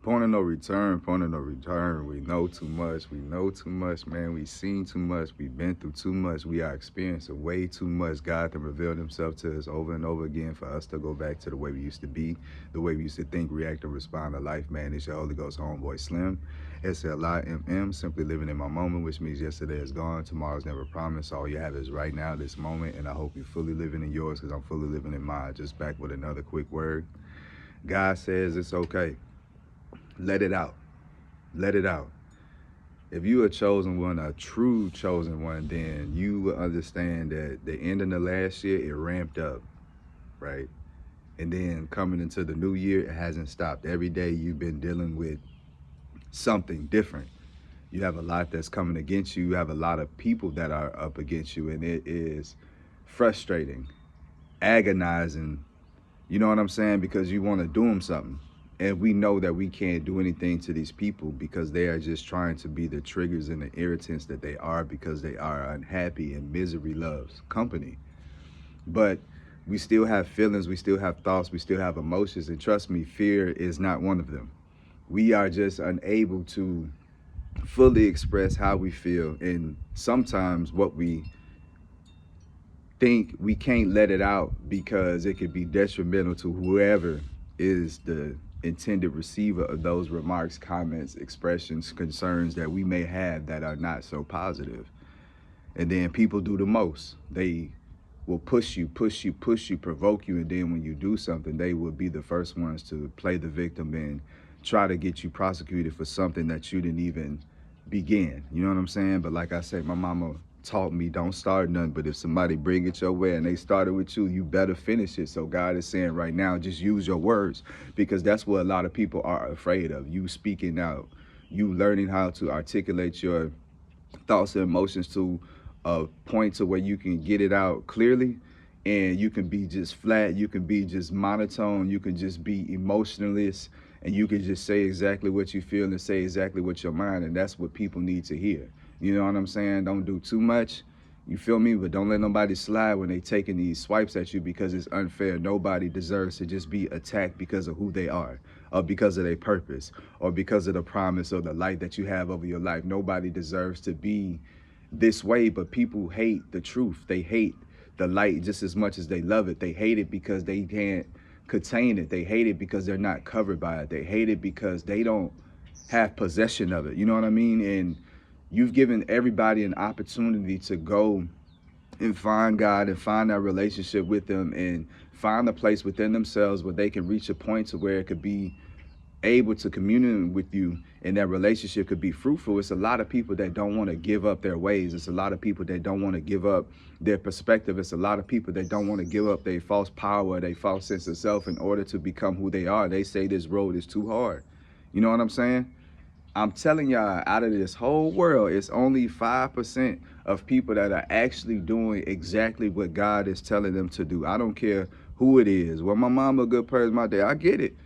Point of no return, point of no return. We know too much. We know too much, man. We've seen too much. We've been through too much. We are experiencing way too much. God to reveal himself to us over and over again for us to go back to the way we used to be, the way we used to think, react, and respond to life, man. It's your Holy Ghost homeboy Slim. SLIMM, simply living in my moment, which means yesterday is gone, tomorrow's never promised. All you have is right now, this moment, and I hope you're fully living in yours because I'm fully living in mine. Just back with another quick word. God says it's okay. Let it out. Let it out. If you a chosen one, a true chosen one, then you will understand that the end of the last year, it ramped up, right? And then coming into the new year, it hasn't stopped. Every day you've been dealing with something different. You have a lot that's coming against you. You have a lot of people that are up against you, and it is frustrating, agonizing. You know what I'm saying? Because you want to do them something. And we know that we can't do anything to these people because they are just trying to be the triggers and the irritants that they are because they are unhappy and misery loves company. But we still have feelings, we still have thoughts, we still have emotions. And trust me, fear is not one of them. We are just unable to fully express how we feel. And sometimes what we think, we can't let it out because it could be detrimental to whoever is the intended receiver of those remarks, comments, expressions, concerns that we may have that are not so positive. And then people do the most. They will push you, push you, push you, provoke you, and then when you do something, they will be the first ones to play the victim and try to get you prosecuted for something that you didn't even begin. You know what I'm saying? But like I said, my mama taught me don't start nothing, but if somebody bring it your way and they started with you, you better finish it. So God is saying right now, just use your words, because that's what a lot of people are afraid of. You speaking out, you learning how to articulate your thoughts and emotions to a point to where you can get it out clearly, and you can be just flat, you can be just monotone, you can just be emotionless, and you can just say exactly what you feel and say exactly what your mind, and that's what people need to hear. You know what I'm saying? Don't do too much. You feel me? But don't let nobody slide when they taking these swipes at you, because it's unfair. Nobody deserves to just be attacked because of who they are, or because of their purpose, or because of the promise or the light that you have over your life. Nobody deserves to be this way, but people hate the truth. They hate the light just as much as they love it. They hate it because they can't contain it. They hate it because they're not covered by it. They hate it because they don't have possession of it. You know what I mean? And you've given everybody an opportunity to go and find God and find that relationship with them and find a place within themselves where they can reach a point to where it could be able to communicate with you and that relationship could be fruitful. It's a lot of people that don't want to give up their ways. It's a lot of people that don't want to give up their perspective. It's a lot of people that don't want to give up their false power, their false sense of self in order to become who they are. They say this road is too hard. You know what I'm saying? I'm telling y'all, out of this whole world, it's only 5% of people that are actually doing exactly what God is telling them to do. I don't care who it is. Well, my mama a good person, my dad, I get it.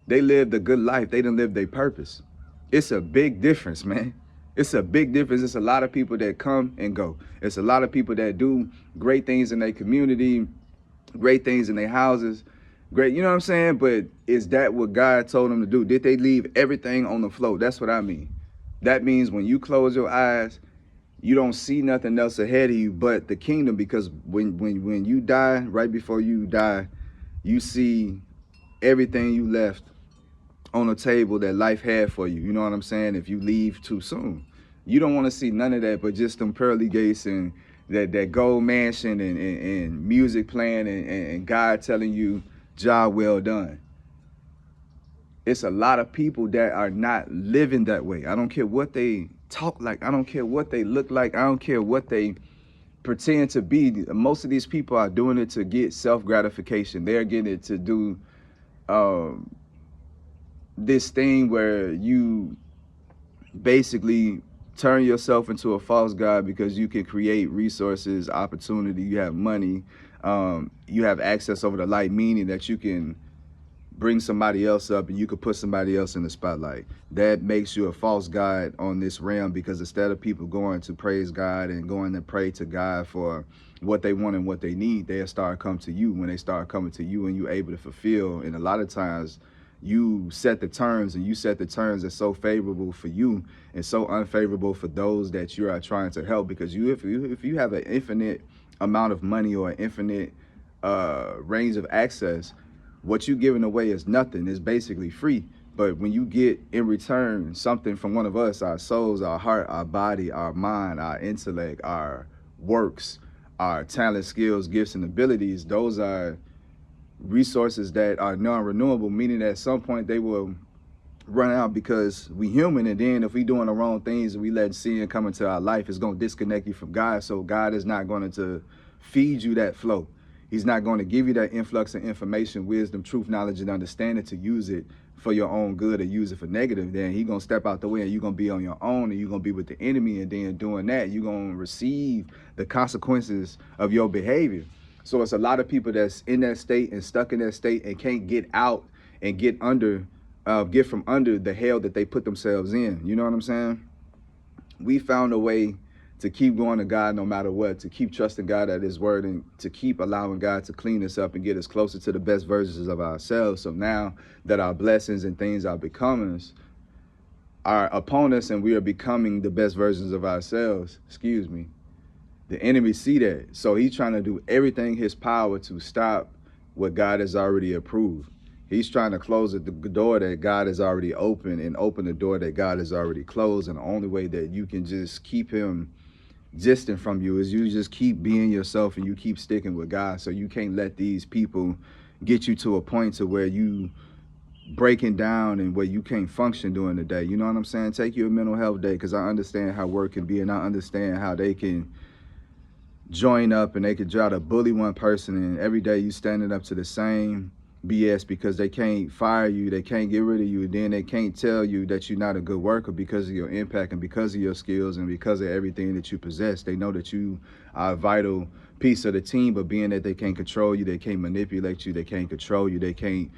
They lived a good life. They didn't live their purpose. It's a big difference, man. It's a big difference. It's a lot of people that come and go. It's a lot of people that do great things in their community, great things in their houses, great, you know what I'm saying? But is that what God told them to do? Did they leave everything on the floor? That's what I mean. That means when you close your eyes, you don't see nothing else ahead of you but the kingdom, because when you die, right before you die, you see everything you left on the table that life had for you. You know what I'm saying? If you leave too soon, you don't want to see none of that, but just them pearly gates and that gold mansion and music playing and God telling you, job well done. It's a lot of people that are not living that way. I don't care what they talk like. I don't care what they look like. I don't care what they pretend to be. Most of these people are doing it to get self-gratification. They're getting it to do um, this thing where you basically turn yourself into a false god because you can create resources, opportunity, you have money, you have access over the light, meaning that you can bring somebody else up and you could put somebody else in the spotlight. That makes you a false god on this realm, because instead of people going to praise God and going to pray to God for what they want and what they need, they'll start coming to you. When they start coming to you and you're able to fulfill, and a lot of times you set the terms, and you set the terms that's so favorable for you and so unfavorable for those that you are trying to help. Because if you have an infinite amount of money or an infinite range of access, what you giving away is nothing. It's basically free. But when you get in return something from one of us, our souls, our heart, our body, our mind, our intellect, our works, our talent, skills, gifts, and abilities, those are resources that are non-renewable, meaning that at some point they will run out, because we human. And then if we doing the wrong things and we let sin come into our life, it's going to disconnect you from God. So God is not going to feed you that flow. He's not going to give you that influx of information, wisdom, truth, knowledge, and understanding to use it for your own good or use it for negative. Then He's going to step out the way and you're going to be on your own, and you're going to be with the enemy. And then doing that, you're going to receive the consequences of your behavior. So it's a lot of people that's in that state and stuck in that state and can't get out and get from under the hell that they put themselves in. You know what I'm saying? We found a way to keep going to God no matter what, to keep trusting God at His word, and to keep allowing God to clean us up and get us closer to the best versions of ourselves. So now that our blessings and things are upon us, and we are becoming the best versions of ourselves, the enemy see that. So he's trying to do everything in his power to stop what God has already approved. He's trying to close the door that God has already opened and open the door that God has already closed. And the only way that you can just keep him distant from you is you just keep being yourself and you keep sticking with God. So you can't let these people get you to a point to where you breaking down and where you can't function during the day. You know what I'm saying? Take your mental health day, because I understand how work can be, and I understand how they can join up and they can try to bully one person, and every day you standing up to the same BS because they can't fire you, they can't get rid of you, and then they can't tell you that you're not a good worker because of your impact and because of your skills and because of everything that you possess. They know that you are a vital piece of the team, but being that they can't control you, they can't manipulate you, they can't control you, they can't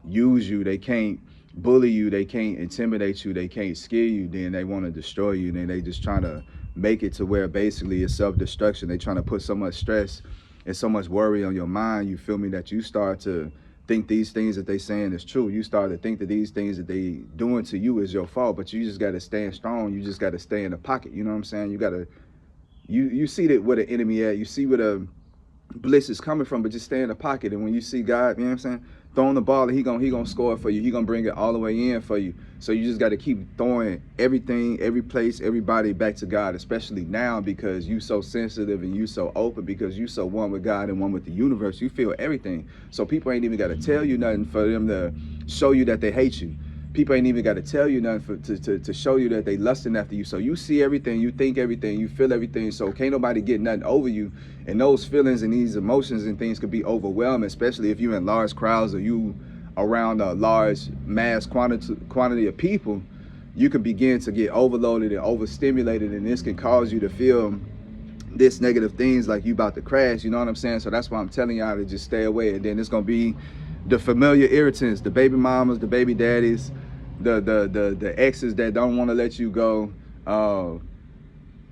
use you, they can't bully you, they can't intimidate you, they can't scare you, then they want to destroy you. Then they just trying to make it to where basically it's self-destruction. They trying to put so much stress and so much worry on your mind, you feel me, that you start to think these things that they saying is true. You start to think that these things that they doing to you is your fault, but you just got to stand strong. You just got to stay in the pocket. You know what I'm saying? You got to, you see that where the enemy at, you see where the bliss is coming from, but just stay in the pocket. And when you see God, you know what I'm saying, throwing the ball, and he gonna score it for you. He gonna bring it all the way in for you. So you just got to keep throwing everything, every place, everybody back to God, especially now, because you so sensitive and you so open, because you so one with God and one with the universe. You feel everything. So people ain't even got to tell you nothing for them to show you that they hate you. People ain't even got to tell you nothing to show you that they lusting after you. So you see everything, you think everything, you feel everything. So can't nobody get nothing over you. And those feelings and these emotions and things could be overwhelming, especially if you're in large crowds or you around a large mass quantity of people. You can begin to get overloaded and overstimulated, and this can cause you to feel this negative things like you about to crash. You know what I'm saying? So that's why I'm telling y'all to just stay away. And then it's gonna be the familiar irritants, the baby mamas, the baby daddies, the exes that don't want to let you go,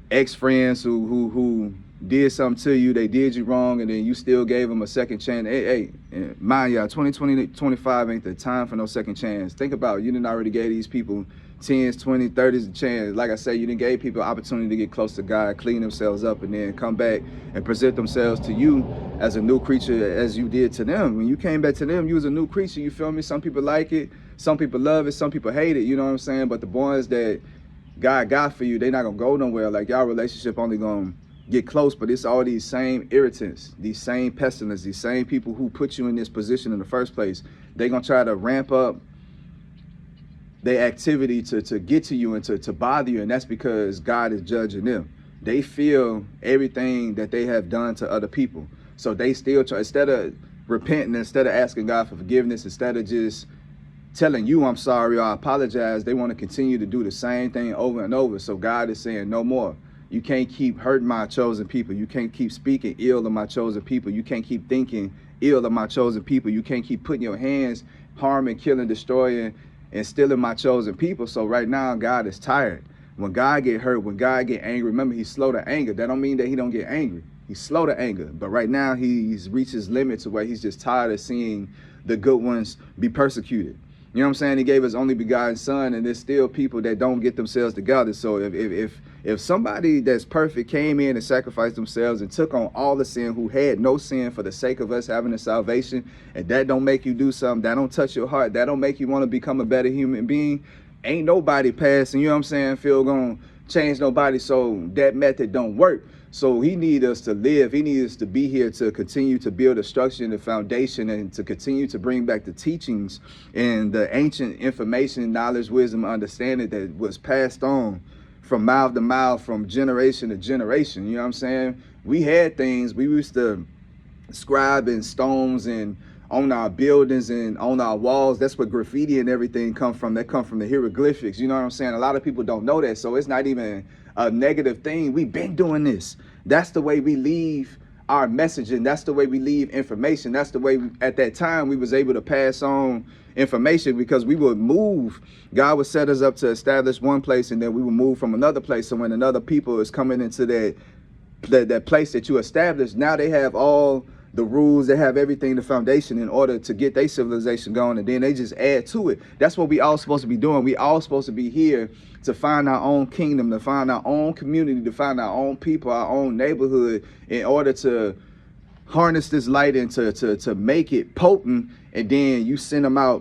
ex-friends who did something to you, they did you wrong, and then you still gave them a second chance. Hey, mind y'all, 2020, 25 ain't the time for no second chance. Think about it. You didn't already gave these people 10s, 20s, 30s a chance. Like I say, you didn't gave people opportunity to get close to God, clean themselves up, and then come back and present themselves to you as a new creature as you did to them. When you came back to them, you was a new creature, you feel me? Some people like it, some people love it, some people hate it, you know what I'm saying? But the ones that God got for you, they not gonna go nowhere. Like y'all relationship only gonna get close, but it's all these same irritants, these same pestilence, these same people who put you in this position in the first place. They gonna try to ramp up their activity to get to you and to bother you, and that's because God is judging them. They feel everything that they have done to other people, so they still try, instead of repenting, instead of asking God for forgiveness, instead of just telling you I'm sorry or I apologize, they want to continue to do the same thing over and over. So God is saying no more. You can't keep hurting my chosen people. You can't keep speaking ill of my chosen people. You can't keep thinking ill of my chosen people. You can't keep putting your hands harming, killing, destroying, and stealing my chosen people. So right now, God is tired. When God get hurt, when God get angry, remember, he's slow to anger. That don't mean that he don't get angry. He's slow to anger. But right now, he's reached his limit to where he's just tired of seeing the good ones be persecuted. You know what I'm saying? He gave his only begotten son, and there's still people that don't get themselves together. So if somebody that's perfect came in and sacrificed themselves and took on all the sin, who had no sin, for the sake of us having the salvation, and that don't make you do something, that don't touch your heart, that don't make you want to become a better human being, ain't nobody passing, you know what I'm saying, Phil, gonna change nobody. So that method don't work. So he needs us to live. He needs us to be here to continue to build a structure and a foundation, and to continue to bring back the teachings and the ancient information, knowledge, wisdom, understanding that was passed on from mouth to mouth, from generation to generation. You know what I'm saying? We had things. We used to scribe in stones and on our buildings and on our walls. That's where graffiti and everything come from. That come from the hieroglyphics. You know what I'm saying? A lot of people don't know that. So it's not even a negative thing. We've been doing this. That's the way we leave our messaging. That's the way we leave information. That's the way at that time we was able to pass on information, because we would move. God would set us up to establish one place, and then we would move from another place. So when another people is coming into that place that you established, now they have all the rules, they have everything, the foundation, in order to get their civilization going, and then they just add to it. That's what we all supposed to be doing. We all supposed to be here to find our own kingdom, to find our own community, to find our own people, our own neighborhood, in order to harness this light and to make it potent, and then you send them out